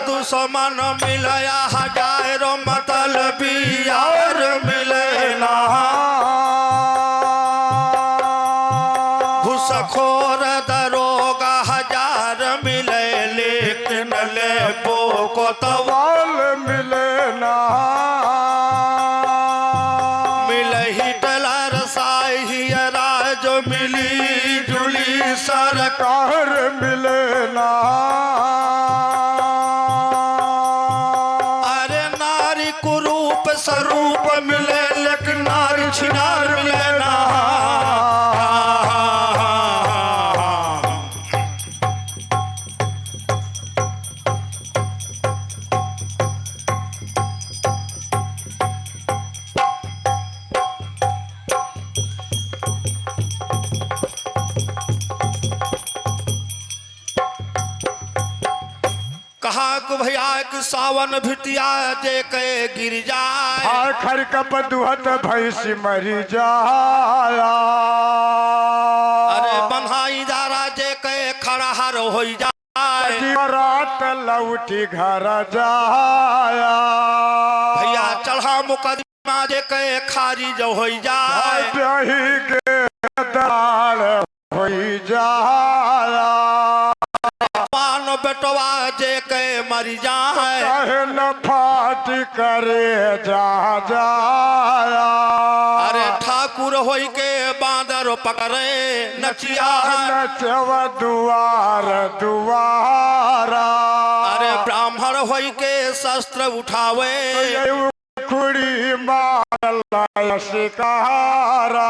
दुश्मन मिलया हजारों मतलबी यार मिले ना घुसखोर दरोगा हजार मिले लेकिन लेबो को तवाल मिले ना मिले हिटलर शाही राज मिली जुली सरकार मिले ना अरे नारी कुरूप स्वरूप मिले लेकिन नारी छिनार मिले ना कहा को भैया कि सावन भिटिया जे के गिर जाए खर कप दुहत भैंसी मरी जाया अरे बन्हाई दारा जे के खड़हर हो जाए रात लौटी घर जाया भैया चढ़ा मुकदमा जे के खारिज हो जाए दही के दाल हो जाया मान बेटवा जे के मरी जाए न फाट करे जा जाया अरे ठाकुर होई के बांदर पकड़े नचिया नचव दुआर दुआरा अरे ब्राह्मण होई के शस्त्र उठावे कुड़ी मार शिकारा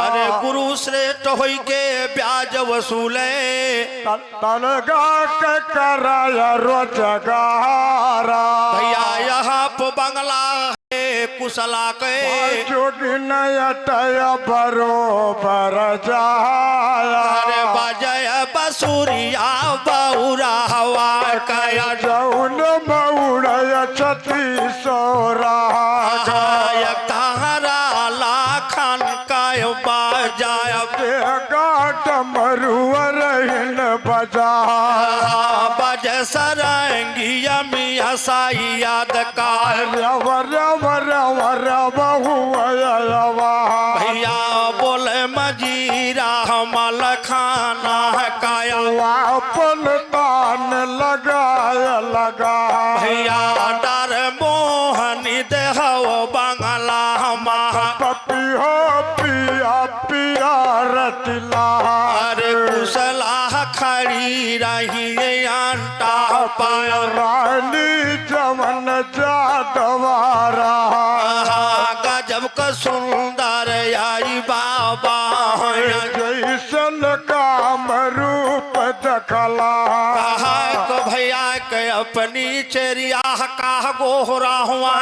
अरे गुरु श्रेष्ठ होई के ब्याज वसूले तलगा के कराय रोजगारा भैया यहाँ पे बंगला है कुशला के जोगी नयटय बरोबर जाया अरे बजय बसुरिया बौरा हवा कया जौन मौड़य छती सोरा तारा लाखन काय बाजाय गाट मरुअर बजा बज सरंगिया मिया साई याद कार रव रव रव रव हुआ भैया बोले मजीरा मल खाना काया अपन तान लगाया लगा भैया डर मोहनी देहो बंगला महा पपी हो पिया पिया रतिला अरे कुशला खड़ी रही अंटा पाया रानी जमन जादवारा गजब का सुंदर आई बाबा जैसन काम रूप दखला कहा को भैया के अपनी चेरिया का गोहरा हुआ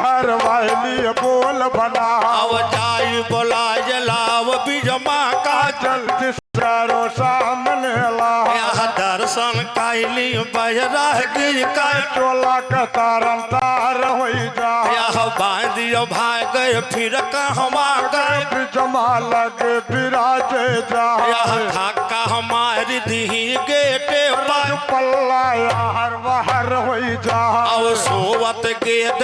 हर वाली बोल बना अब जाई बोला जलाव बिजमा का जल्दी सारो सामने ला यह दर्शन कैली बजरा गिर का टोला का तारन तार हो जा यह बांधियो भाग गए फिर कहवा गए जमा लगे विराजे जा यह धक्का हमारी दी गेटे पर पल्ला हर बाहर हो जा अब सोवत गेद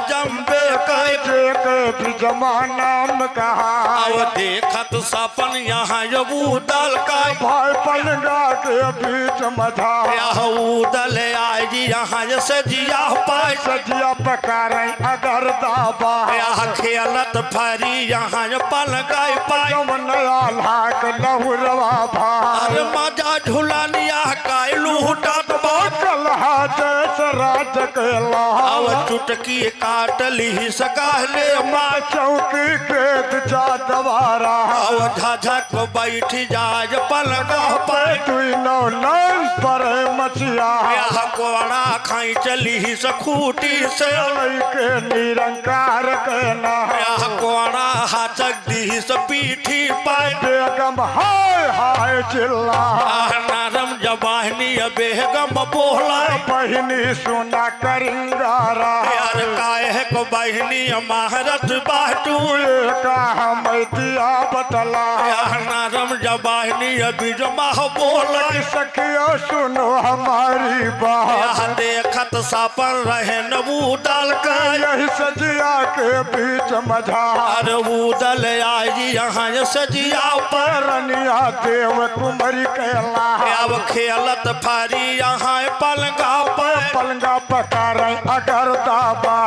जम्बे के जमा नाम कहा अब देखत सपन यहाँ उदल का भाई पलगा के बीच मधा यह उदल आई यहाँ से जिया पाए सजिया पकार अगर दाबा यह खेलत फरी यहाँ पल गए पाए नया लाख लहुरवा भा अरे मजा झुलानिया काई लूटत कलहा जैसे राज केला अब चुटकी काट ली सकले माँ चौकी के जा दवारा अब झझक बैठ जाज पलगा पाए तू नौ नन पर मचिया यह कोड़ा खाई चली सखूटी से के निरंकार कहना यह कोड़ा हाचक दी पीठी पाए बेगम हाय हाय चिल्ला नरम जबानी बेगम बोला बहिनी सुना करिंगारा यार काहे को बहनी महारत बाटू का हम दिया बतला यार नरम जबानी अभी जमा बोला सखियो सुनो हमारी बात दे परसा पर रहे नबू डाल का यही सजिया के बीच मझार अरे उदल आई यहाँ सजिया पर रनिया देव कुमारी कैला अब खेलत फारी यहाँ पलंगा पर पलंगा पकार अगर दाबा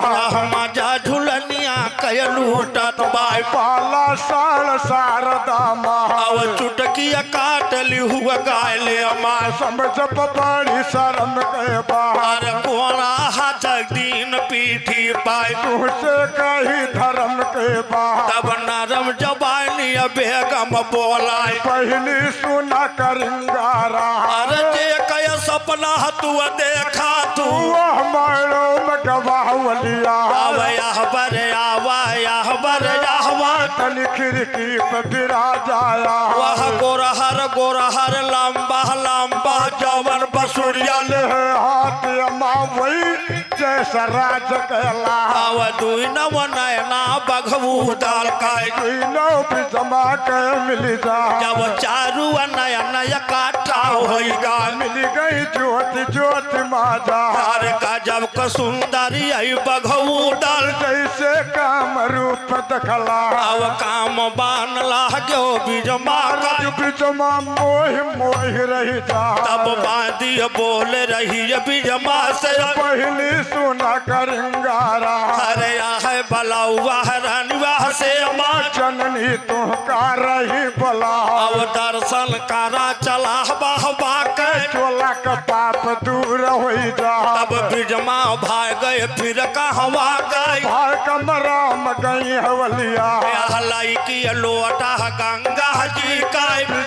मजा झुलनिया कयलूटत बाय पाला साल शारदा माँ अब चुटकिया काट ली हुआ गायले अमा समझ बड़ी शर्म के बाहर अरे कोना हाथ दीन पीठी पाए तुझसे कही धर्म के बाहर तब नरम जबानी बेगम बोलाए पहली सुना करिंगारा अरे जे कय सपना तू देखा तू वह मारो में गवावलिया अब यह बर आवा यह बर आवा तनी खिड़की पे बिरा जाया वह गोरहर लंबा लंबा जवन बसुरिया ले हाथ अम्मा वही जैसा राज कहला अब दुई नव नयना बघबू दाल काय तीनों भी जमा के मिल जा जब चारू नयन इकट्ठा होगा मिल गई ज्योति ज्योति माजा अरे का जब क सुंदरी आई बघबू डाल जैसे काम रूप दखला अब काम बान लागो बिजमा का बिजमा मोह मोह रही जा तब बादी बोल रही बिजमा से पहली सुना करिंगारा अरे है बलाउआ रनवा से माँ जननी तू का रही बोला अब दर्शन करा चला बाबा के चोला का पाप दूर हो जा तब बिजमा भाग गए फिर कहवा गए भाई कमराम गई हवलिया लाई की लोटा गंगा जी का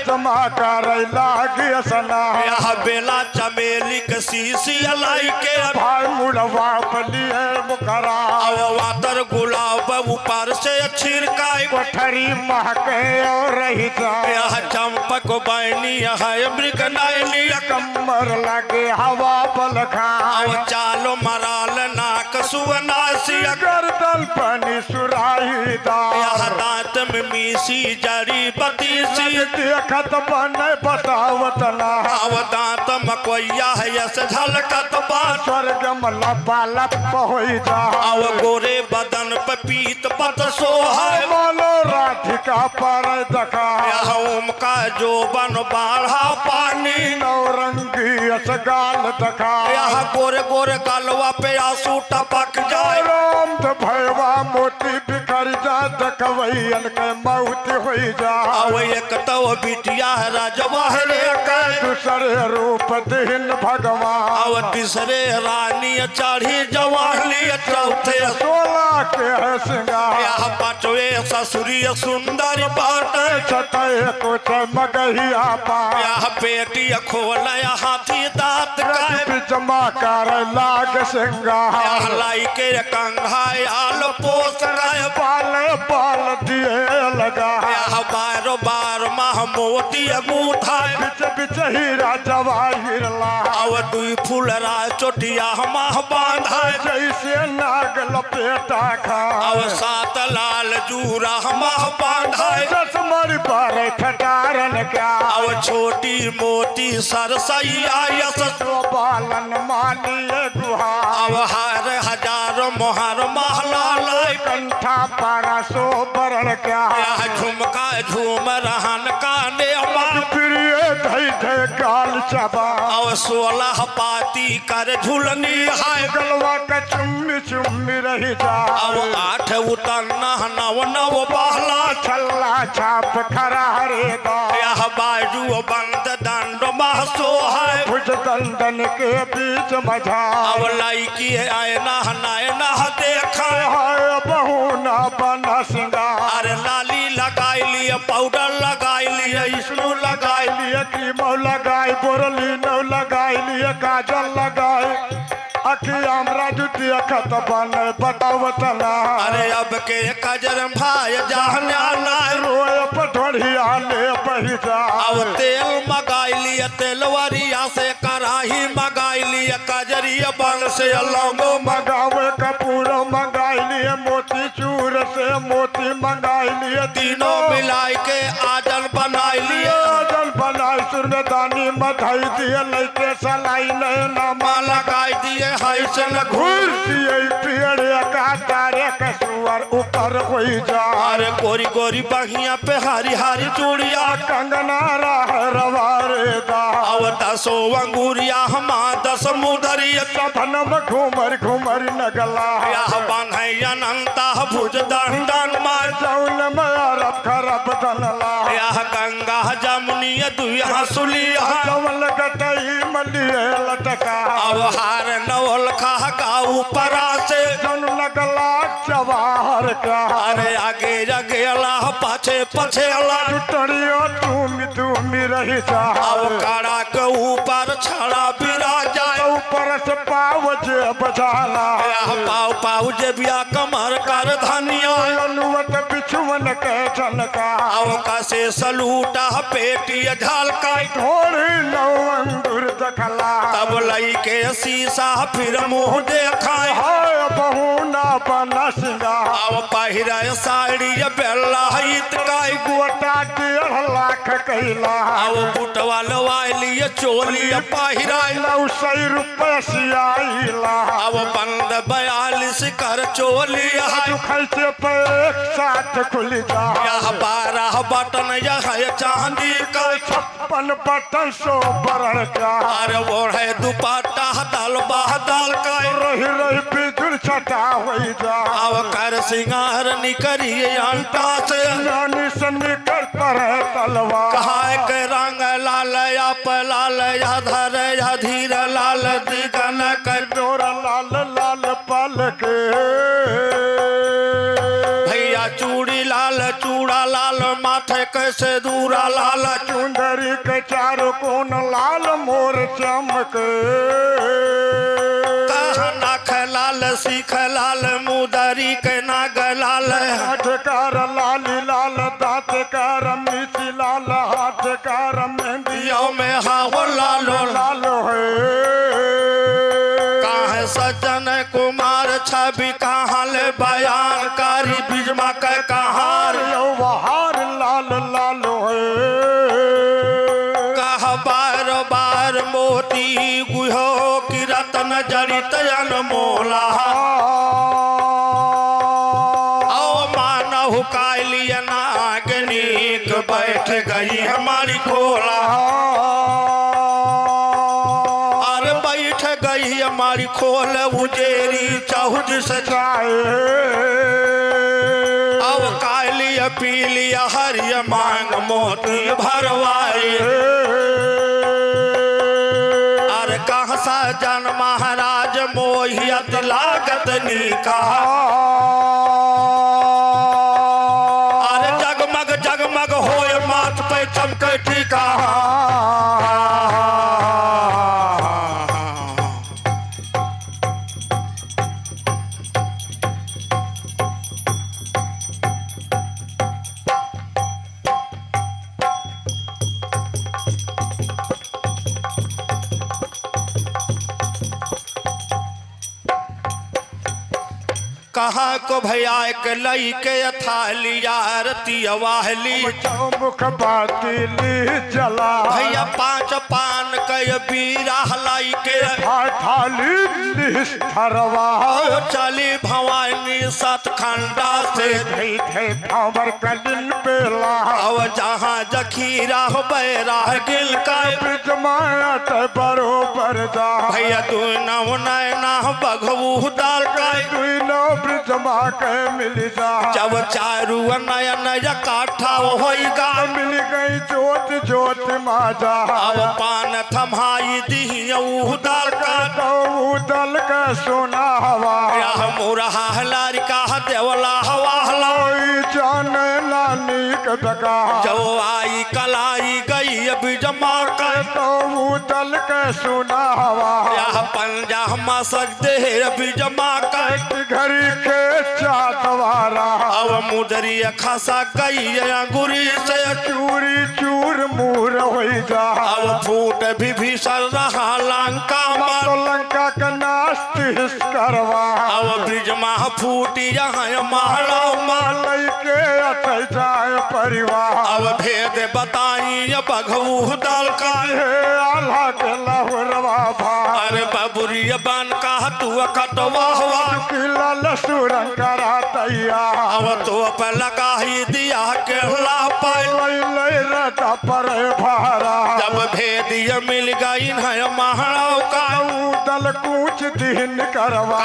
जमा कर लागी सना यह बेला चमेली के शीशी लाई के भाई मुड़वा बलिए मुकरा अब वातर गुलाब ऊपर से छिड़काए कोठरी महके और रही जा यह चंपक बैनी है मृग नैनी कमर लगे हवा बल खा अब चालो मराल नाक सुवनासी गर्दन पानी सुराही दा यह दांत में मीसी जड़ी बतीसी देखत बने बतावत ना अब दांत मकोया है यस झलकत बात स्वर्ग मला बालक होई जा अब गोरे बदन पे पीत पत सोहाय बोलो राधिका पर दखा यह ओम का जो बन बाढ़ा पानी नौरंगी असगाल दखा यह गोरे गोरे गलवा पे आंसू टपक जाए राम तो भैवा मोती बिखर जा दखवैयन के मौत होई जा अब एक तो बिटिया है राजवाहरे का दूसरे रूप दिन भगवान अब तीसरे रानी चढ़ी जवाहली चौथे 16 के है सिंगार यह पांचवे ससुरी सुंदर बाट छठे कुछ मगहिया पा यह पेटी खोल हाथी दांत का जमा कर लाग सिंगार यह लाई के कंघाय आल पोस गए बाल बाल दिए लगा यह बार बार माह मोती अंगूठा बिच बिच हीरा जवाहिर ला अब दुई फूल रा चोटिया माह बांधा जैसे नाग लपेटा खा अब सात लाल जूरा माह बांधा चश्मर पर ठटारन क्या अब छोटी मोटी सरसैया यस बालन मानिए गुहा अब हर हजार मोहर महला लाई कंठा पारा सो बरण क्या यह झुमका झूम रहन काने मार प्रिय धई धई गाल चबा अब 16 पाती कर झुलनी है गलवा का चुम्मी चुम्मी रही जा अब 8 उतरना नव नव बहला छल्ला छाप खरा हरे दा यह बाजू बंद दंड महसो है भुज दंदन के बीच मझा अब लाइकी आयना नयना देखा हाय बहू ना बना सिंगार अरे लाली लगाई लिए पाउडर लगाई लिए विष्णु लगाई लिए क्रीम लगाई बोरली नौ लगाई लिए काजल लगाई अखियाम राजुती अखत बन बतावत ना अरे अब के कजर भाई जाना रोए पठोड़िया ले बही जा अब तेल मगाई लिए तेलवरिया से कराही मगाई लिए कजरिया बन से लौंगो मंगावे कपूर मंगाई लिए मोती चूर से मोती मंगाई लिए तीनों मिलाई के आजन बनाई लिए आजल बनाई सुरदानी मधाई दिए लैके सलाई नैना माला गाय दिए हाय से न घूर घूर दिए पेड़ का तारे कसुअर ऊपर कोई जा अरे गोरी गोरी बहिया पे हरी हरी चूड़िया कंगना राह रवारे दा अब 10 अंगूरिया हमा 10 मुदरिया सपनम घूमर घूमर नगला यह बांधे अनंता भुज दंडन मार जौन मरब खरब दनला यह गंगा जमुनी दुया सुलिया जवल गटई मलिए लटका अब हार नवल खा गाऊ परा से जौन लगला जवाहर का अरे आगे जगे अल्लाह पाछे पछे अल्लाह टुटड़ियो तुमी रही जा अब काड़ा के ऊपर छड़ा बिराजा ऊपर से पाव जे बजाला यह पाव पाव जे बिया कमर कर धनिया अनुवत बिछुवन के झलका अब कसे सलूटा पेटी झलका थोड़ी नौ अंगूर दखला तब लई के शीशा फिर मुंह देखाए हाय बहुना बना सिंगा अब पहिरा साड़ी बेला हित काई गोटा 1.5 लाख कैला अब बुटवा लवाइली चोली पहिरा 900 रुपया सियाइला अब बंद 42 कर चोली है खैसे पे एक साथ खुल जा यह 12 बटन यह चांदी का 56 बटन 100 बरड़ का अरे ओढ़े दुपट्टा दाल दाल का रही रही बिजुल छटा होई जा अब कर सिंगार निकरिए अंटा से नानी से निकल पर तलवा कहा के रंग लाल या पलाल या धर या धीर लाल दिगन कर डोर लाल लाल पल के भैया चूड़ी लाल चूड़ा लाल माथे कैसे दूरा लाल चुंदरी के चारों कोन लाल मोर चमक नख लाल सीख लाल मुदरी के नाग लाल हाथ कार लाली लाल दांत कार मिसी लाल हाथ कार मेहंदी यो में हाव लालो लाल है काहे सज्जन कुमार छवि कहाँ ले बयान कारी बिजमा के कहार यो बहार लाल लाल है कह बार बार मोती गुहो की रतन जड़ित अनमोला ओ मानव कालिय नागनिक बैठ गई हमारी खोला अरे बैठ गई हमारी खोल उजेरी चौद से अब कालिय पीलिय हरिय मांग मोती भरवाई अरे कहाँ सजन महाराज मोहियत लागत निका अरे जगमग जगमग होए माथ पे चमके टीका कहा को भैया एक लई के थाली आरती वाहली मुख बातिली जला भैया 5 पान के बीरा लाई के थाली निष्ठरवा चली भवानी सतखंडा से थे खबर कलिन बेला अब जहाँ जखीरा हो बैरा गिल का जमात बरोबर जा भैया तू नव नैना बघऊ दाल का नो ब्रिजमा के मिल जा जब चारू नया नया काठा होगा मिल गई जोत जोत माजा अब पान थमाई दी दाल का दल का सोना हवा यह मुरहा लारिका देवला हवा हलाई जान लानी का जो आई कलाई गई अभी जमा कर दल का सोना हवा यह पंजा मसक दे अभी जमा कर घड़ी के चातवारा अब मुदरी खसा गई अंगुरी से चूरी चूर मूर हो जा अब फूट भी भीषण रहा लंका मार लंका का नास्ती हिस करवा अब ब्रिज मह फूटी यहाँ माला मालय के अत जाए परिवार अब भेद बताई बघऊ दल का हे आल्हा के लहुरवा भा अरे बाबूरी बान का तू कटवा हुआ किला लसूरन करा तैयार अब तो पे लगा ही दिया के ला पाए ले रटा पर भारा जब भेदिया मिल गई है महाराव का दल कूच दिन करवा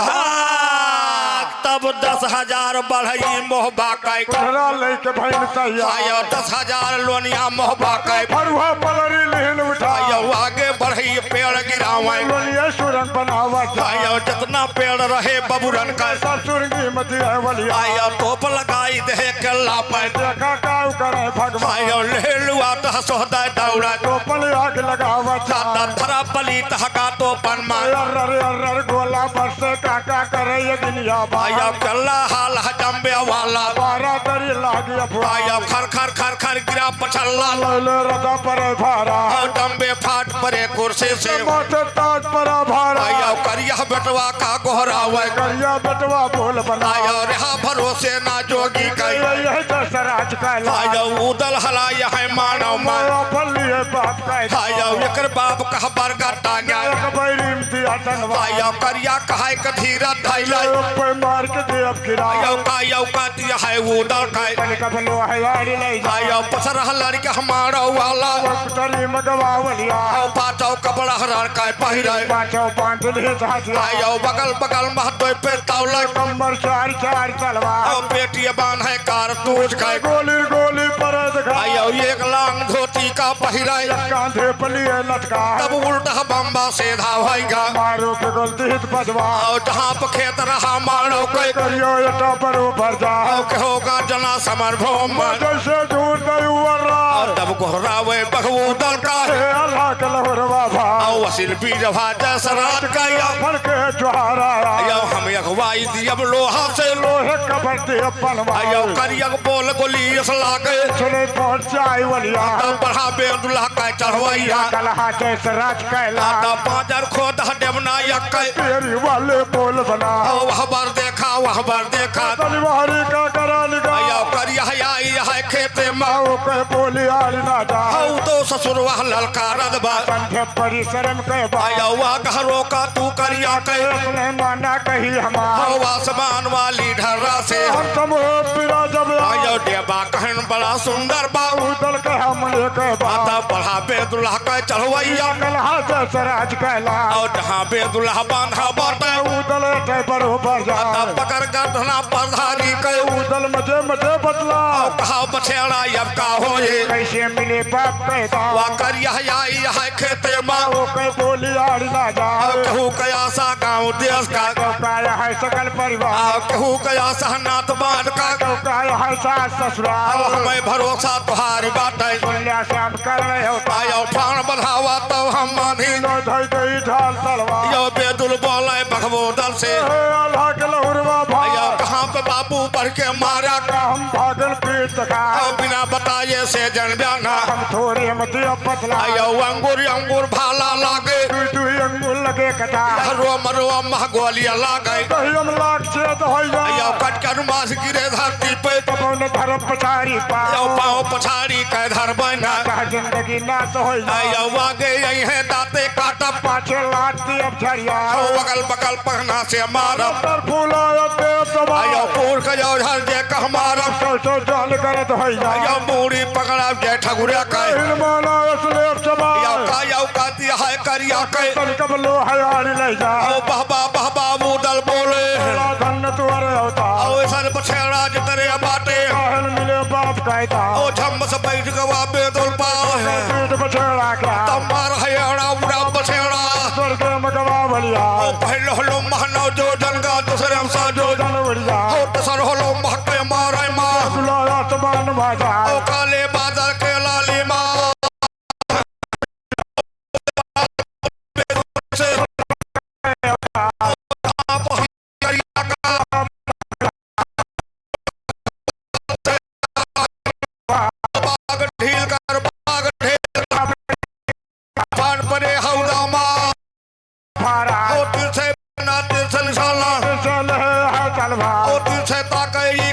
तब 10,000 बढ़ई मोहबा कै करा लेके भैन तैयार आयो 10,000 लोनिया मोहबा कै फरुआ पलरी लेन उठा आयो आगे बढ़ई पेड़ गिरावे लोनिया सुरन बनावा आयो जितना पेड़ रहे बबुरन का ससुरगी मती है वलिया आयो तोप लगाई दे के ला पाए देखा काऊ करे भगवान आयो ले लुआ तो सोदा दौड़ा तो पल आग लगावा दादा धरा पली तहका तो पन मार अर्र गोला बरसे काका करे ये दुनिया आयो कल्ला हाल हजम्बे वाला बारा दरी लागी आयो खर खर खर खर गिरा पछल्ला ले रदा पर भारा डम्बे फाट परे कुर्सी से मोटे ताज पर भारा आयो करिया बेटवा का गोहरावे करिया बेटवा बोल बना आयो रहा भरोसे ना जोगी कई यह दसराज का आयो उदल हला यह मानव मान फलिए बाप का आयो एकर बाप कह बरगा टांगा बैरीम दिया तनवा आयो करिया कहाय क धीरा धैला पे मार के दे अब गिरा आयो का दिया है उदल का कबलो है यारी ले आयो पसर हलर के हमारा वाला तरी मगवावलिया आओ पाचो कपड़ा हरार का पहिरे पाछो पांच ले साथिया आयो बगल बगल में दो पे तावला कमर चार चार तलवार आओ पेटी बांध है कारतूस का गोली गोली पर दिखा आयो एक लांग धोती का पहिरे कांधे पलिए लटका तब उल्टा बम्बा सीधा होएगा मारो के गलती हित बजवा आओ जहाँ पे खेत रहा मारो कोई करियो एटा पर ऊपर जा आओ के होगा जना समर भोम जैसे झूठ नहीं उर्रा तब गोहरावे बगवूदल का अल्लाह के लहरवा भा आओ वसील बीर भाजा सरात का फल के जोहारा आयो हम अगवाई दियब लोहा से लोहे कबर दे बनवा आयो करियक बोल गोली असला के चले पहुंच जाए वलिया तब बढ़ा बेदुल्हा का चढ़वैया कलहा जैसे राज कैला आता 5,000 खोद देवना यक तेरी वाले बोल बना वह बार देखा तलवारी का करा निगा आयो करिया आई है खेते में माओ के बोली आली ना जा आओ तो ससुर वह ललकारद बा कंठे परिश्रम के आयो वह घरों का तू करिया के अपने माना कही हमार आओ आसमान वाली ढर्रा से हम समूह पिरा जब आयो देवा कहन बड़ा सुंदर बा उदल के हमले के आता बढ़ा बेदुल्हा का चढ़वैया कलहा जैसे राज कैला और जहाँ बेदुल्हा बांधा बाटे उदल के बरोबर जा तब पकड़ गढ़ना परधारी के उदल मजे मजे बदला कहा बछेड़ा अब का होए कैसे मिले बाप कहता वा करिया आई है खेते में वो के बोली आड़ी ना जा कहू कयासा गाँव देश का काय है सकल परिवार कहू कयासा नाथ बांध का काय है सास ससुराल हमें भरोसा तुहारी बाटे पुण्य श्याम कर रहे हो आयो ठान बढ़ावा तब हम मानी नो धई गई ढाल तलवार यो बेदुल बोले भगवो दल से अल्लाह के लहुरवा भाई आयो कहाँ पे बाबू पढ़ के मारा का हम भागल पीट दिखा बिना बताए से जन बयाना हम थोड़े मत पतला आयो अंगूर भाला लागे तू अंगुल लगे कटा रोम रोम गोलियां लागे कहीं हम लाख से तो हो जा आयो कट कर मास गिरे धरती पे कौन धर्म पछाड़ी पा आयो पाँव पछाड़ी के धर बना कहा जिंदगी ना तो हो जा आयो आगे यही है दाते काटा पाछे लाती अब झरिया बगल बगल पहना से मारा डर फूलाया देव दबा आयो पूर के जो झर जे का हमारा तो जान करत हो जा आयो मूड़ी पकड़ा जे ठगुरे का हिरमाना असले चबा आयो का दिया है करिया के तन कबलो हयारी ले जा ओ बहबा बूदल बोले धन तुअरे होता ओ सर बछेड़ा जतरे बाटे कहन मिले बाप कहता ओ झम से बैठ गवा बेदुल पाओ है पीठ बछेड़ा क्या तमार हयाड़ा उड़ा बछेड़ा स्वर्ग मगवा बलिया ओ पहले हलो महनो जो जनगा दूसरे हम सा जो जन बलिया ओ तसर हलो महके मारे मां बुलाया तमान बाजा ओ काले बादल के लाली मां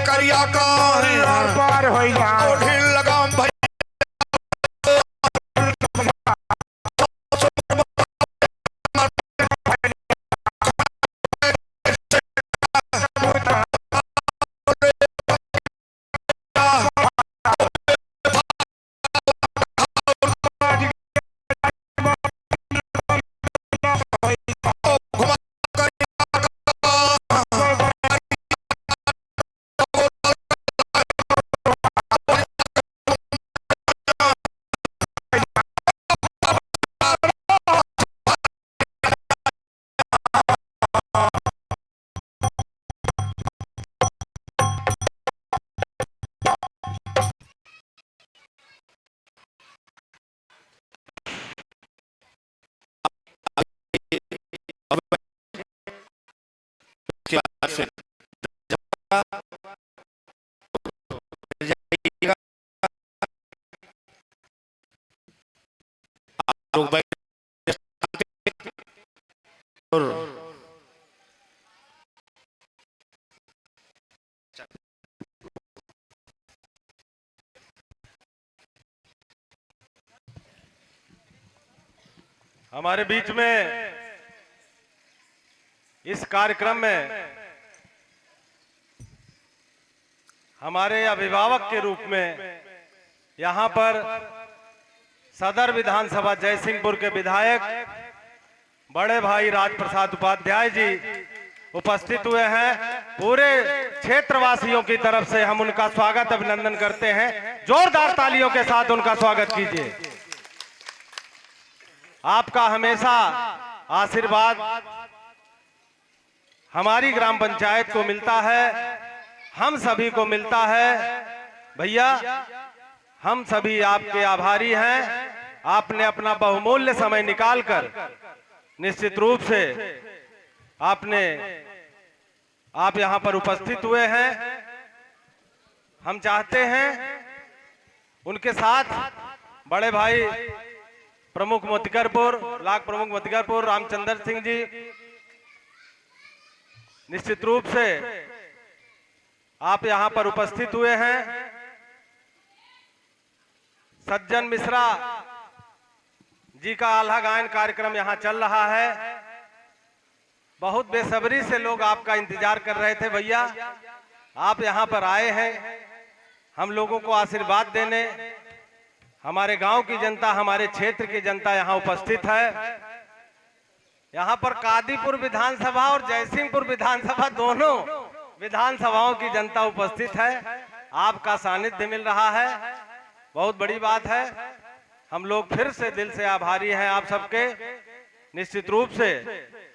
करिया का पार हो जा ढील लगाम भाई हमारे बीच में इस कार्यक्रम में हमारे अभिभावक के रूप में यहाँ पर सदर विधानसभा जयसिंहपुर के विधायक बड़े भाई राजप्रसाद उपाध्याय जी उपस्थित हुए हैं। पूरे क्षेत्रवासियों की तरफ से हम उनका स्वागत अभिनंदन करते हैं। जोरदार तालियों के साथ उनका स्वागत कीजिए। आपका हमेशा आशीर्वाद हमारी ग्राम पंचायत को मिलता है, हम सभी को मिलता है। भैया हम सभी आपके आभारी हैं। आपने अपना बहुमूल्य समय निकालकर निश्चित रूप से आप यहां पर उपस्थित हुए हैं। हम चाहते हैं उनके साथ बड़े भाई प्रमुख मोतिकरपुर, ब्लॉक प्रमुख मोतिकरपुर रामचंद्र सिंह जी, निश्चित रूप से आप यहां पर उपस्थित हुए हैं। सज्जन मिश्रा जी का आल्हा गायन कार्यक्रम यहां चल रहा है। बहुत बेसब्री से लोग आपका इंतजार कर रहे थे। भैया आप यहां पर आए हैं हम लोगों को आशीर्वाद देने। हमारे गांव की जनता, हमारे क्षेत्र की जनता यहां उपस्थित है। यहां पर कादीपुर विधानसभा और जयसिंहपुर विधानसभा दोनों विधानसभाओं की जनता उपस्थित है। आपका सानिध्य मिल रहा है, बहुत बड़ी बात है। हम लोग फिर से दिल से आभारी हैं आप सबके। निश्चित रूप से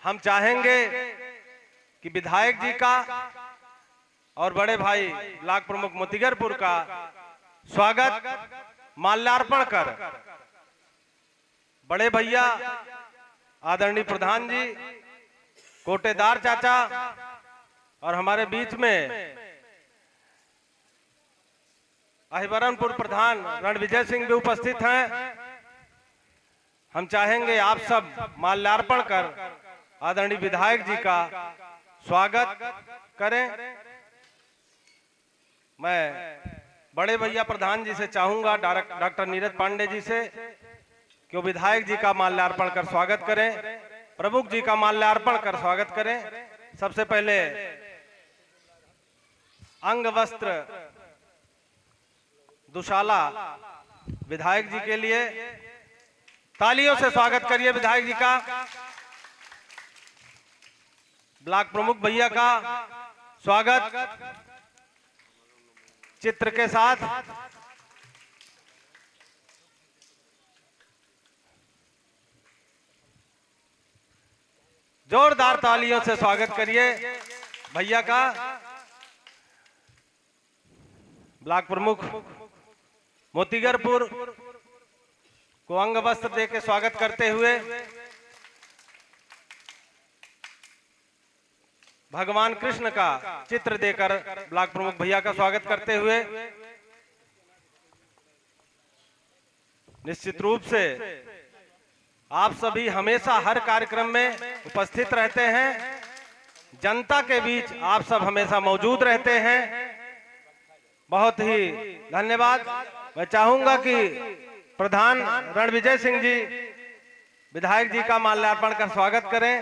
हम चाहेंगे कि विधायक जी का और बड़े भाई ब्लॉक प्रमुख मोतिगरपुर का स्वागत माल्यार्पण कर बड़े भैया आदरणीय प्रधान जी, कोटेदार चाचा और हमारे बीच में अहिबरनपुर प्रधान रणविजय सिंह भी उपस्थित हैं। हम चाहेंगे आप सब माल्यार्पण कर आदरणीय विधायक जी का स्वागत करें। मैं बड़े भैया प्रधान जी से चाहूंगा, डॉक्टर नीरज पांडे जी से, कि विधायक जी का माल्यार्पण कर स्वागत करें, प्रमुख जी का माल्यार्पण कर स्वागत करें। सबसे पहले अंग वस्त्र दुशाला विधायक जी के लिए तालियों से स्वागत करिए विधायक जी का। ब्लॉक प्रमुख भैया का स्वागत चित्र के साथ। जोरदार तालियों से स्वागत करिए भैया का। ब्लॉक प्रमुख मोतिगरपुर को अंग वस्त्र दे के स्वागत करते हुए भगवान कृष्ण का चित्र देकर ब्लॉक प्रमुख भैया का स्वागत करते हुए निश्चित रूप से आप सभी हमेशा हर कार्यक्रम में उपस्थित रहते हैं। जनता के बीच आप सब हमेशा मौजूद रहते हैं। बहुत ही धन्यवाद। मैं चाहूंगा कि प्रधान रणविजय सिंह जी विधायक जी का माल्यार्पण कर स्वागत करें।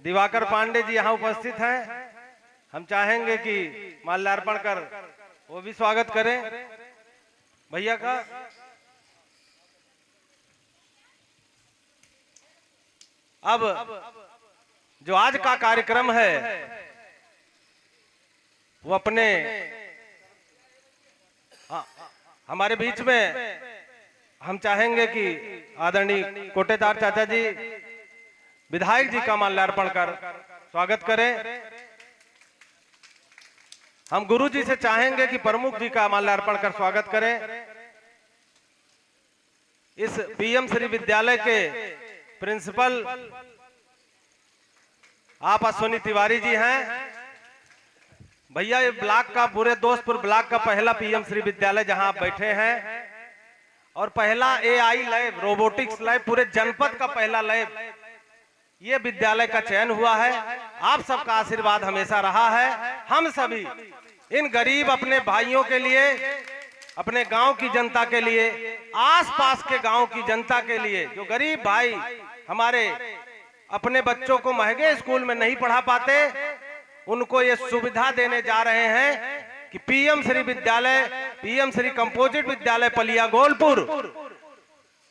दिवाकर पांडे जी यहां उपस्थित हैं। हम चाहेंगे कि माल्यार्पण कर वो भी स्वागत करें भैया का। अब जो आज का कार्यक्रम है वो अपने हमारे बीच में हम चाहेंगे कि आदरणीय कोटेदार चाचा जी विधायक जी का माल्यार्पण कर स्वागत करें। हम गुरु जी से चाहेंगे कि प्रमुख जी का माल्यार्पण कर स्वागत करें। इस पीएम श्री विद्यालय के प्रिंसिपल आप अश्विनी तिवारी जी हैं। भैया ये ब्लॉक का, पूरे दोस्तपुर ब्लॉक का पहला पीएम श्री विद्यालय जहां आप बैठे हैं और पहला एआई लैब, रोबोटिक्स लैब पूरे जनपद का पहला लैब ये विद्यालय का चयन हुआ है। आप सबका आशीर्वाद हमेशा रहा है। हम सभी इन गरीब अपने भाइयों के लिए, अपने गांव की जनता के लिए, आसपास के गांव की जनता के लिए, जो गरीब भाई हमारे अपने बच्चों को महंगे स्कूल में नहीं पढ़ा पाते, उनको ये सुविधा देने जा रहे हैं कि पीएम श्री विद्यालय, पीएम श्री कंपोजिट विद्यालय पलिया गोलपुर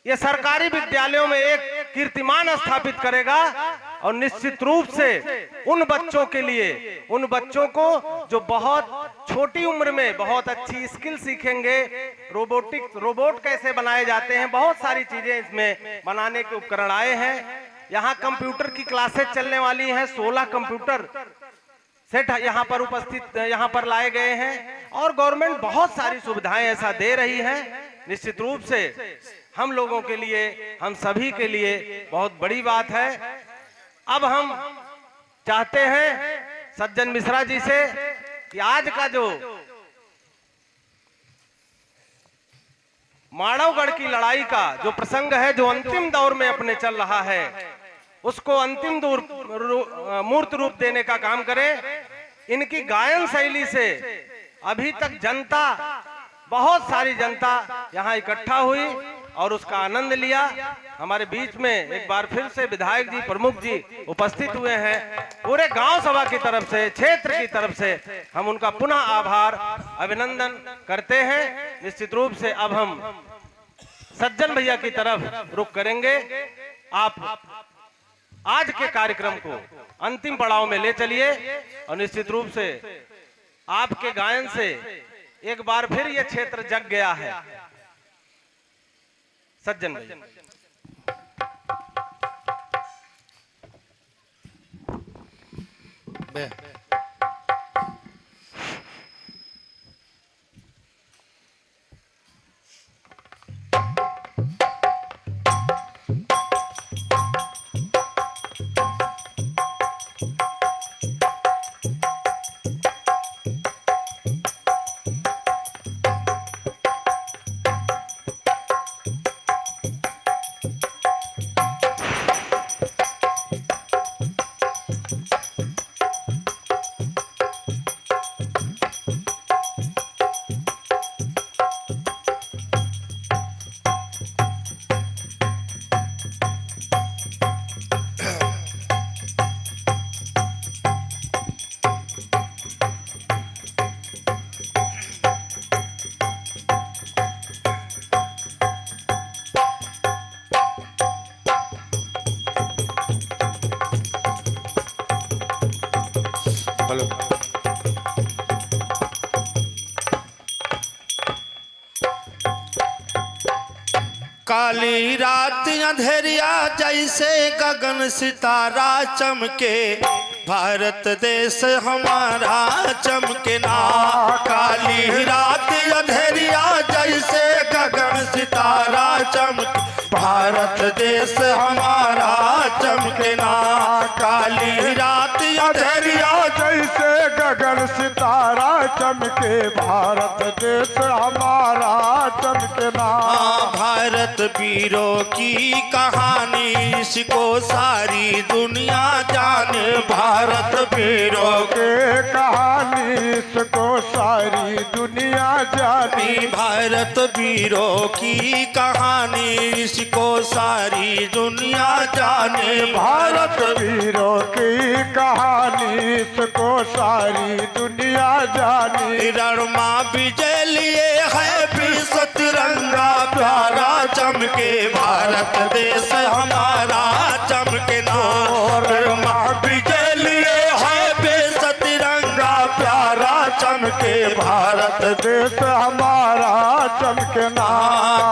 ये सरकारी विद्यालयों में एक कीर्तिमान स्थापित करेगा। और निश्चित रूप से उन बच्चों के लिए, उन बच्चों को जो बहुत छोटी उम्र में बहुत अच्छी स्किल सीखेंगे, रोबोट कैसे बनाए जाते हैं, बहुत सारी चीजें इसमें बनाने के उपकरण आए हैं। यहाँ कंप्यूटर की क्लासेस चलने वाली हैं। 16 कंप्यूटर सेट यहाँ पर उपस्थित, यहाँ पर लाए गए हैं और गवर्नमेंट बहुत सारी सुविधाएं ऐसा दे रही है। निश्चित रूप से हम लोगों के लिए, हम सभी के लिए बहुत बड़ी बात है। अब हम चाहते हैं सज्जन मिश्रा जी से कि आज का जो मानवगढ़ की लड़ाई का जो प्रसंग है, जो अंतिम दौर में अपने चल रहा है, उसको अंतिम मूर्त रूप देने का काम करें। इनकी गायन शैली से अभी तक जनता, बहुत सारी जनता यहाँ इकट्ठा हुई और उसका आनंद लिया। हमारे बीच में एक बार फिर से विधायक जी, प्रमुख जी उपस्थित हुए हैं। पूरे गांव सभा की तरफ से, क्षेत्र की तरफ से हम उनका पुनः आभार, अभिनंदन करते हैं। निश्चित रूप से अब हम सज्जन भैया की तरफ रुख करेंगे। आप आज के कार्यक्रम को अंतिम पड़ाव में ले चलिए और निश्चित रूप से आपके गायन से एक बार फिर ये क्षेत्र जग गया है। सज्जन भैया काली रात अंधेरिया जैसे गगन सितारा चमके, भारत देश हमारा चमके ना। काली रात अंधेरिया जैसे गगन सितारा चमके, भारत देश हमारा चमके ना। काली रात अंधेरिया जैसे गगन सितारा चमके, भारत देश हमारा चमके ना। भारत वीरों की कहानी इसको सारी दुनिया जाने, भारत वीरों के कहानी इसको सारी दुनिया जानी। भारत वीरों की कहानी इसको सारी दुनिया जाने, भारत वीरों की कहानी इसको सारी दुनिया जानी। रणमा विजय लिए है विश्व तिरंगा प्यारा चमके, भारत देश हमारा चमके ना। रणमा विजय लिए है विश्व तिरंगा प्यारा चमके, भारत देश हमारा चमके ना।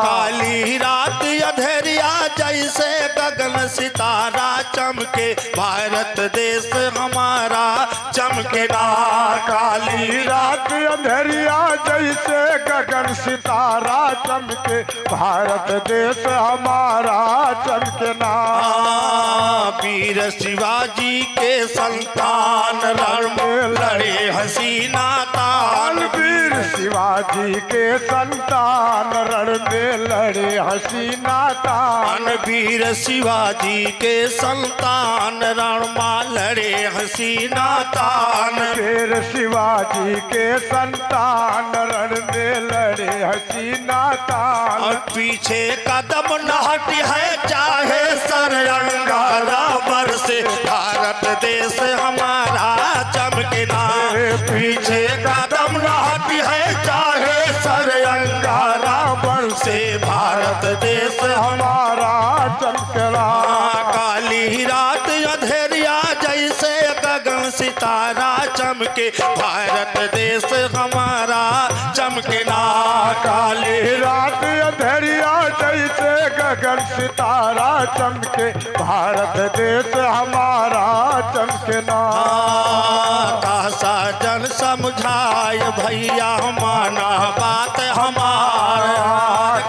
काली रात अंधेरिया जैसे गगन सितारा चमके, भारत देश हमारा चमके ना। काली रात अंधेरिया जैसे गगन सितारा चमके, भारत देश हमारा चमके ना। वीर शिवाजी के संतान रण में लड़े हसीना तान, वीर शिवाजी के संतान रण में लड़े हसीना तान। वीर शिवाजी के संतान रण में लड़े हसीना तान। वीर शिवाजी के संतान रण में लड़े हसीना तान। और पीछे कदम न हटी है चाहे सर अंगारा बरसे भारत देश हमारा चमके ना। पीछे कदम न हटी है चाहे सर अंगारा बरसे भारत देश हमारा चमकला। काली रात अंधेरिया जैसे गगन सितारा चमके भारत देश हमारा चमके ना। काली रात अंधेरिया जैसे गगन सितारा चमके भारत देश हमारा चमके ना। कासा जन समझाए भैया माना बात हमारा।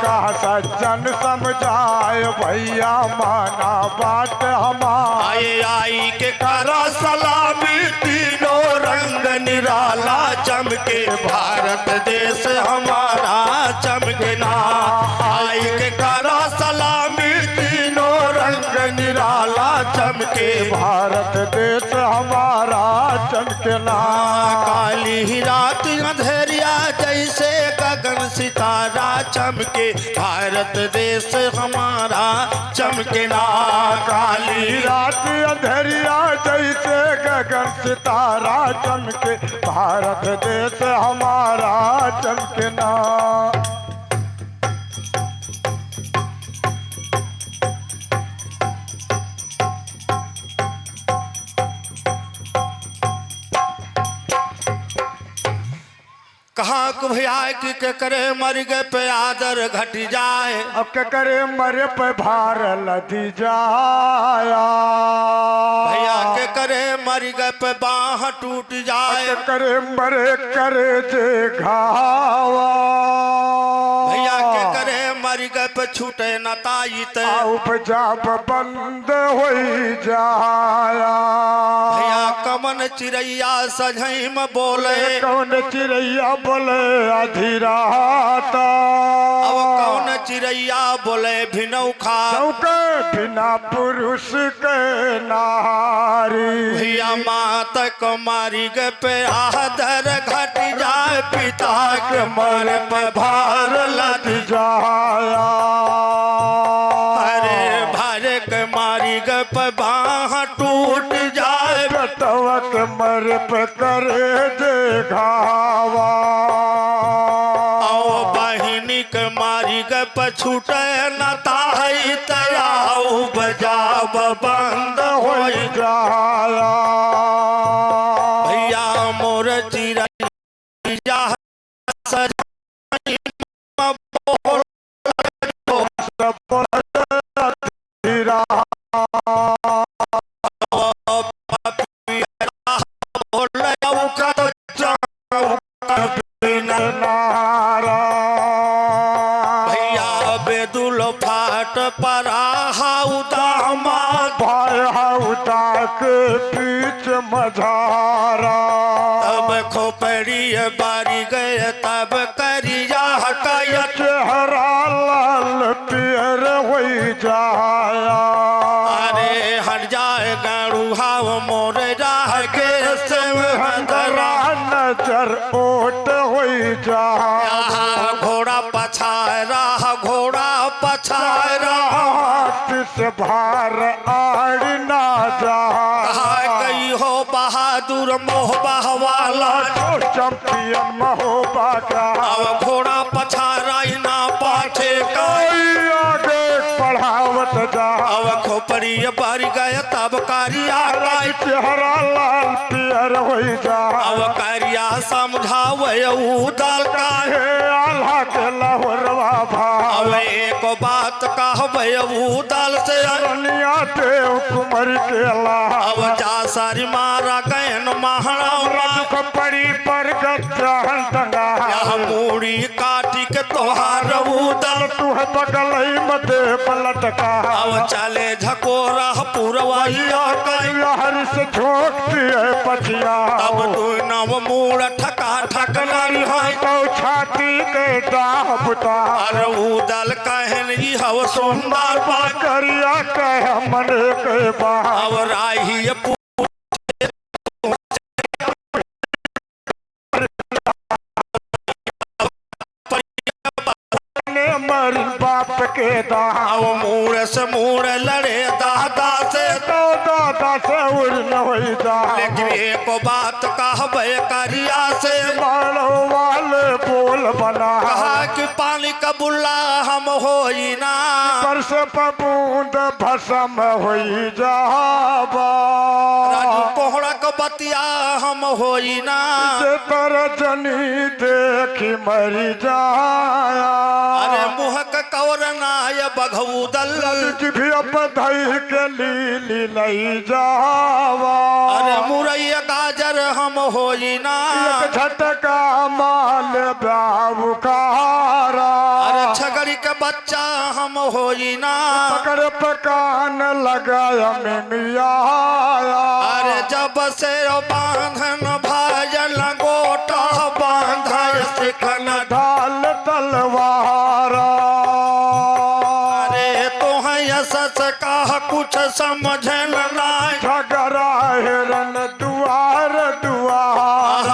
कासा जन समझाए भैया माना बात हमारा। आए आई के करा सलामी तीनों रंग निराला चमके भारत देश हमारा चमके ना। आई के करा सलामी तीनों रंग निराला चमके भारत देश हमारा चमके ना। काली रात अंधेरिया जैसे गगन सितारा चमके भारत देश हमारा चमके ना। काली रात अंधेरिया जैसे गगन सितारा चमके भारत देश हमारा चमके ना। कहाँ को भैया के करे मर गए पे आदर घट जाए। अब क्या करे मरे पे भार लदी जाया। भैया के करे मर गए पे बाह टूट जाए। क्या करे मरे करे जे घावा। भैया के करे मर गए पे छूटे न ताईत। उपजाप बंद हो जाया। भैया कमन चिड़ैया सझई में बोले। कौन चिड़ैया बोले आधी रात। अब कौन चिड़ैया बोले भिनौखा। चौके बिना पुरुष के नारी। भैया मात को मारी गए पे आदर घट जाए। पिता के मर पे भार लद जाया। अरे भारे के मारी गए पे बाह टूट जाए। तवक मर पे करे जे घावा। आओ बहिनी के मारी गए पे छूटे न ताई तयाऊ बजाब बंद हो जाया। भैया मोर चिड़ैया सजई में बोल भैया बेदुल फाट परा हाउ दामाद। भाई हाउदा के बीच मझारा। तब खोपड़ी बारी गए तब करिया हकायत। चेहरा लाल पियर हो जाया। अरे हट जाए गाड़ू हाव मोर राह के हंगरा नजर ओट हो जाया। घोड़ा पछाए रहा घोड़ा पछाए रहा। हाथ से भार आड़ ना जा। गई हो बहादुर मोहबा वाला। चंपियन महोबा का। अब घोड़ा पछारा ना पाछे का। आगे बढ़ावत जा। अब खोपड़ी बार गए तब कारिया गाय। चेहरा लाल पियर हो जा। अब कारिया समझावे उदल का है। आल्हा के लहरवा भा। अब एक बात कहवे उदल से। दुनिया देव कुमार के अल्लाह। अब जा सारी मारा गैन महाराव पड़ी पर गद्दा मूड़ी काटी के तोहार उदल तू है बगलई मदे पलट का अब चले झकोरा पुरवैया कई हर से झोंकती है पछिया तब तू नव मूड़ ठका ठक नारी है तो छाती के डाह बुता अरे उदल कहन ई हव सुंदर बा करिया कह मन के बा अब राही मर बाप के दाह अब मूड़ से मूड़ लड़े दादा से तो दादा से उड़ न होई जा लेकिन एक बात कहबे करिया से मारो वाले बोल बना कहा कि पानी का बुल्ला हम होई ना पर से बूंद भसम होई जाबा राजू कोहड़ा को बतिया हम होई ना जे तर जनी देखी मरी जाया अरे मुह का कौरनाय बघऊदल भी अब धई के लीली लई जावा अरे मुरैया गाजर हम होई ना एक झटका माल ब्यावकारा अरे छगरी के बच्चा हम होई ना पकड़ पकान लगाया में मिया अरे जब से बांधन भाजल गोटा बांध सिखन ढाल तलवारा अरे तो है सच का कुछ समझन ना झगड़ा हिरन दुआर दुआर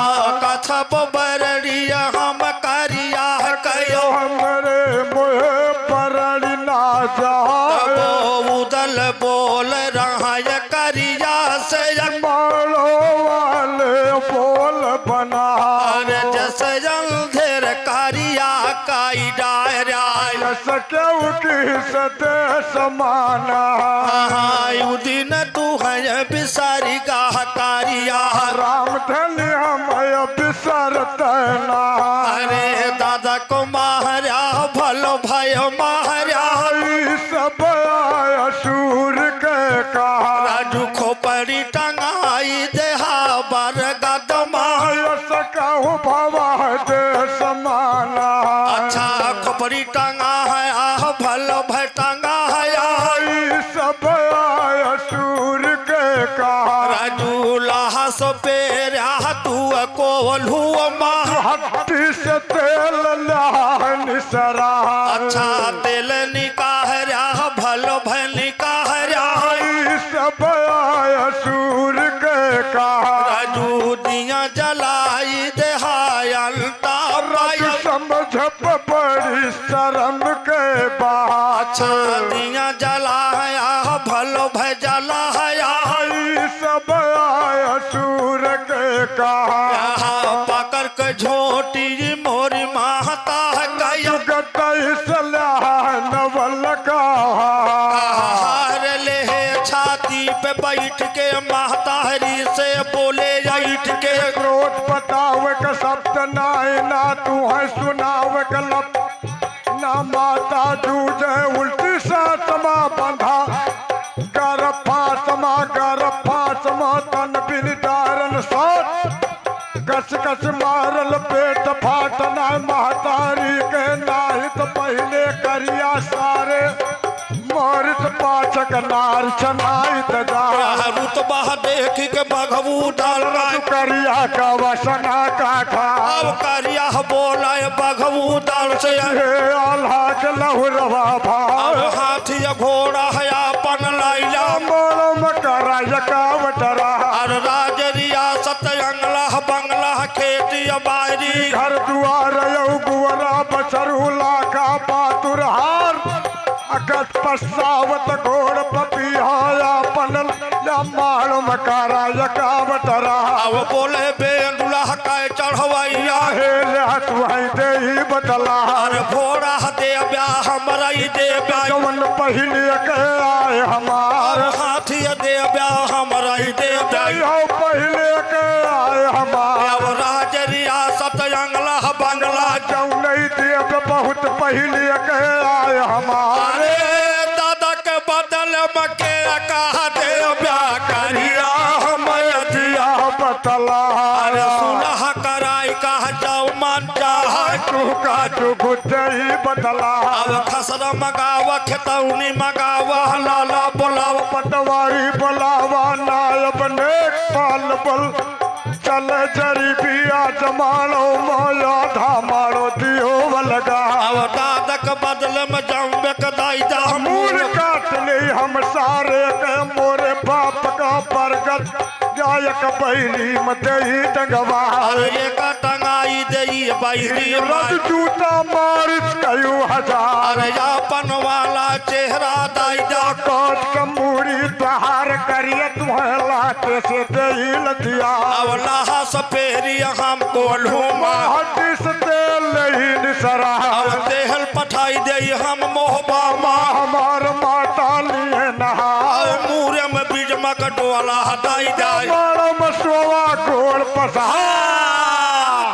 कथब बरड़िया हम करिया कयो हमरे मुँह पड़ी ना जाए उदल बोल रहा है करिया से मारो वाले बोल बना अरे जैसे अंधेर करिया काई डायरा सकेऊ की सते समाना यू दिन तू है बिसारी गाह कारिया राम धनी हम बिसरत ना अरे दादा को मारया भलो भय मारया ई सब आया सूर के कहा राजू खोपड़ी टंगाई देहा बर गदमा सकाऊ भवा दे समाना अच्छा खोपड़ी टंगा है आह भलो भय टंगा है ई सब आया सूर के कहा राजू लाहा सो पेरा तू कोलू माह हट्टी से तेल निसरा अच्छा तेल निकाह रहा भलो भय निकाह रहा ई सब आया सूर के कहा राजू दिया जलाई देहायलता राय समझ बड़ी शर्म के बात अच्छा दिया जलाया भलो भय जलाया ई सब आया सूर के कहा यहाँ पकड़ के झोटी मोरी माता गया नवल कहा हार ले छाती पे बैठ के महतारी से बोले जाइट के क्रोध बतावे का शब्द ना तू है सुनावे का लब ना माता जूझे उल्टी सातमा बंधा गरफा समा तन बिन डारन साथ कस कस मारल पेट फाटना महतारी के नाहित पहले करिया सारे मोरित पाचक नार छनाइत जा रुतबा देख के बघबू डाल रहा करिया का वसना का खा अब करिया बोला बघबू डाल से हे आल्हा के लहुरवा अब भाव हाथी घोड़ा है अपन लाइला मोलो मकरा यकावट रहा और राज रियासत अंगला बंगला खेती बारी घर दुआर गुवरा बछरुला का पातुर हार अगत पसावत घोड़ पपिया पनल मालूम करा यकावट रहा अब बोले बेंडुला का चढ़वैया हे तुहई दे ही बदला और घोड़ा दे ब्या हमरा ही दे ब्या जवन पहले के आए और हमार हाथी दे ब्या हमरा ही दे ब्या हो पहले के आए हमार अब राज रियासत अंगला बंगला नहीं देव बहुत पहले के आए हमारे अरे दादा के बदल मके कहा दे ब्या करिया हम दिया बतला अरे सुलह कराई कहा जाओ मान चाह तू का चुक ही बदला अब खसरा मगावा खेतौनी मगावा लाला बोलाव पटवारी बुलावा नायब ने पाल बल चल जरी बिया जमाड़ो माया धामाड़ो दियो बलगा अब दादक बदल में जाऊं कदाई जा मूल काट ले हम सारे के मोरे बाप का बरगद गायक बहली मदही टंगवा ये का टंगाई देई बैरी रद जूता मारिस कयू हजार अरे यापन वाला चेहरा दाई जा कोट कमूड़ी तहार करिए तुम्हें लाते से दही लतिया अब लाहा सपेरी हमको लूमा हदीस तेल नहीं निसरा अब देहल पठाई देई हम मोहबा माँ हमार माता लिए नहा अब मूरे में बीज मक डोला हटाई जाए हमारा मसोवा गोड़ पसा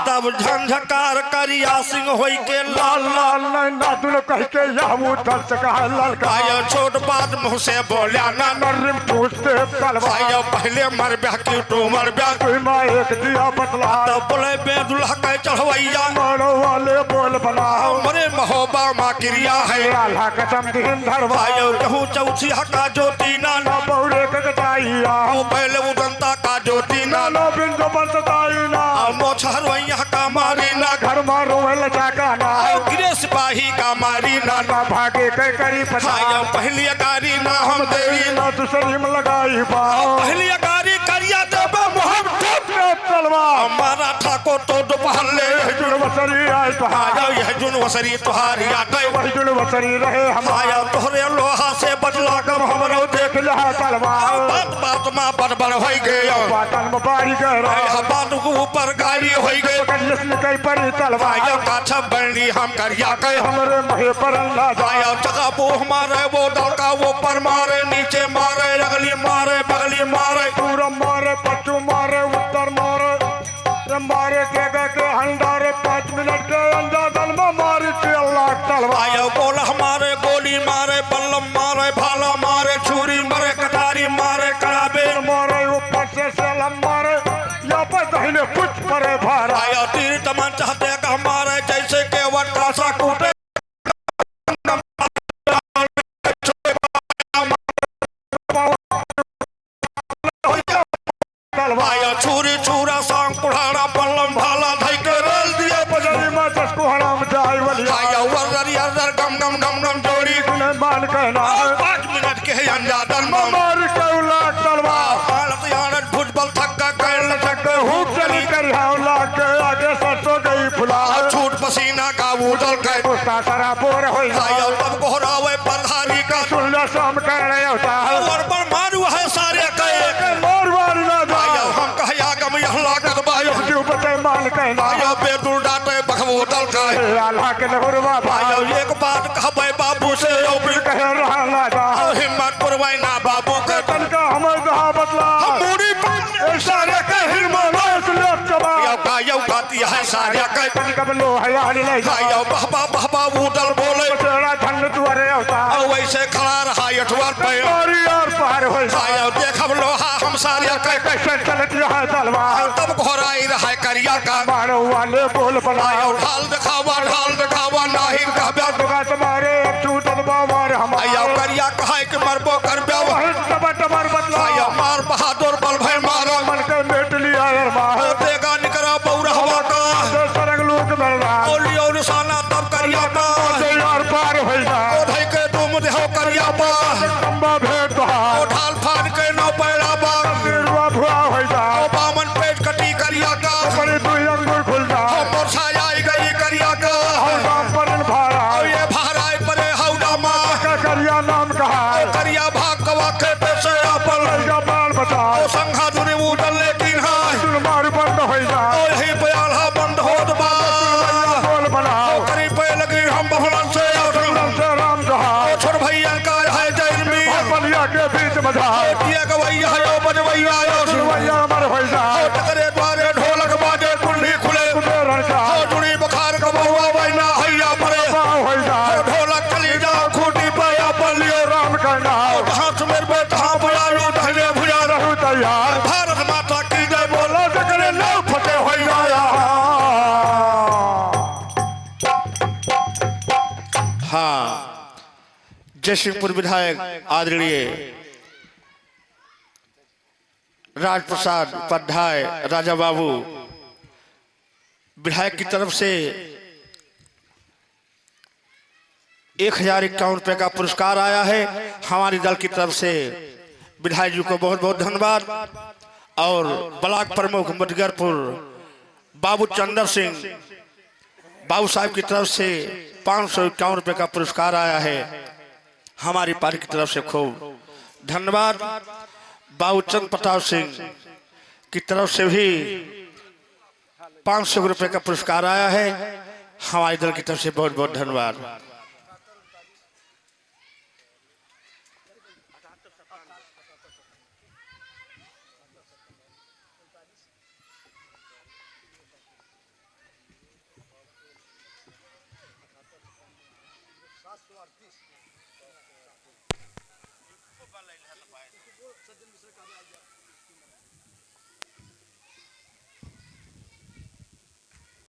तब झंझकार करिया सिंह होई के लाल लाल लाल नादुल कह के याहू धर सका ललका आयो छोट बात मुँह से बोलिया ना नरिम पूछते तलवा आयो पहले मर ब्याह की तो मर ब्याह कोई माँ एक दिया बतला तब बोले बेदुल्हा के चढ़वैया मारो वाले बोल बना मरे महोबा माँ क्रिया है अल्लाह कसम दिन धरवा आयो कहूँ चौथी का ज्योति ना ना बौरे कगताइया वो पहले उदंता का ज्योति ना ना बिंदु बसताई ना मोछहर वैया का मारी ना घर मारो लचाका ना गिरे सिपाही का मारी ना ना भागे कई करी पता आयो पहली गाड़ी ना हम देवी ना दूसरी में लगाई बाओ पहली गाड़ी करिया देव मोहम्मद तलवा हमारा ठाको तो दोपहर ले जुड़ बसरी आए तो आयो यह जुन वसरी तुहारी आटे वही जुड़ बसरी रहे हम आया तोहरे लोहा से बदला कब हमरो देख लिया तलवा बात बात माँ बड़बड़ हो गए बातन में बारी कर रहा बात को ऊपर गाड़ी हो गए जिसने कई परी तलवा आयो काछा बनी हम करिया कहे हमरे महे पर अल्लाह जाए आया जगह वो हमारे वो डौका वो पर मारे नीचे मारे अगली मारे बगली मारे पूरब मारे पश्चिम मारे उत्तर मारे मारे के हंडारे 5 मिनट के अंदाजन में मारी थी अल्लाह तलवा आयो गोला हमारे गोली मारे बल्लम मारे भाला मारे छुरी मारे कटारी मारे कड़ाबे मारे ऊपर से सलम मारे या पर दहीने कुछ परे भारा आयो तीर तमन चाहते का हमारे जैसे के वटा सा कूटे आयो छुरी छुरा सांग पुढ़ाड़ा बल्लम भाला धई के रेल दिया बजरी में जिसको हराम जाए वलिया आयो वरदर यादर गम गम गम गम जोड़ी तूने मान कहना है 5 मिनट के अंजादन मारी के उलाक तलवा हालत यानत भुजबल थक्का कैल के हुक चली कर उलाक के आगे सरसों गई फुला छूट पसीना का उदल के उसका सरा बोर हो आयो तब गोहरावे परधारी का सुन लो शाम कर रहे होता है और पर मारू है सारे कहे मोर वाली ना आयो जाओ हम कहया गम यह लागत बायो जो बचे मान कहना आयो बेदुल डाटे बखवो दल का अल्लाह के नहुरवा आयो भाई एक बात कहबे बाबू से ओ भी कह रहा ना जा हिम्मत पुरवाई ना बाबू के तन का हमर दहा बदला मूड़ी पर सारे के हिरमत लोग चबा यो गाती है सारे के तन का लो हयाली ले आयो बहबा उदल बोले तेरा धन तुअरे होता वैसे खड़ा रहा अठवार पे और यार पार हो आयो देखब लोहा हम सारे के कैसे चलती है तलवार तब घोराई रहा करिया का मारो वाले बोल बनाओ आयो ढाल दिखावा नाही कहबे दुगा तुम्हारे छूटत बावर हम आयो करिया कहे कि मरबो करबे टमाटर बदला आयो मार बहादुर बल भाई मारो मन के मेट लिया यार मार देगा निकरा बौरा हवा का सरंग लोक मिलना ओलियो निशाना तब करिया का यार पार हो जा ओ धई के तुम देहो करिया बा लंबा भेंट दहा ओ ढाल फाड़ के नौ पैरा बा बिरवा भुआ हो जा ओ बामन पेट कटी करिया का बड़ी दुई अंगुर खुल जा ओ मोरछा आई गई करिया का हौदा परन भारा ओ ये भाराई परे हौदा मां का करिया नाम कहा ओ करिया भाग कवा के पे से आपल का बाल बताओ ओ संघा दुरी उदल लेकिन हाय सुन मार बंद हो जा ओ यही बयाल हा बंद होत बा बोल बनाओ करी पे लगी हम बहुलन से से राम कहा ओ छोड़ भैया का है जैन में बलिया के बीच में जा किया गवैया है ओ बजवैया आयो सुवैया मर हो जा ओ टकरे द्वारे ढोलक बाजे कुंडी खुले कुबेर का ओ जुड़ी बुखार का बहुआ वैना हैया परे हो जा ओ ढोलक चली जा खूटी पे अपन लियो राम कहना जहां सुमेर पे तहां बुलायो धने भुजा रहू तैयार भारत माता की जय बोलो बोलो जगरे लो फतेह हो जाया जयसिंहपुर विधायक आदरणीय राजप्रसाद उपाध्याय राजा बाबू विधायक की तरफ से 1051 रुपए का पुरस्कार आया है। हमारी दल की तरफ से विधायक जी को बहुत बहुत धन्यवाद। और ब्लॉक प्रमुख मटगरपुर बाबू चंदर सिंह बाबू साहब की तरफ से 551 रुपए का पुरस्कार आया है। हमारी पार्टी की तरफ से खूब धन्यवाद। बाबू चंद प्रताप सिंह की तरफ से भी 500 रुपए का पुरस्कार आया है। हमारी दल की तरफ से बहुत बहुत धन्यवाद।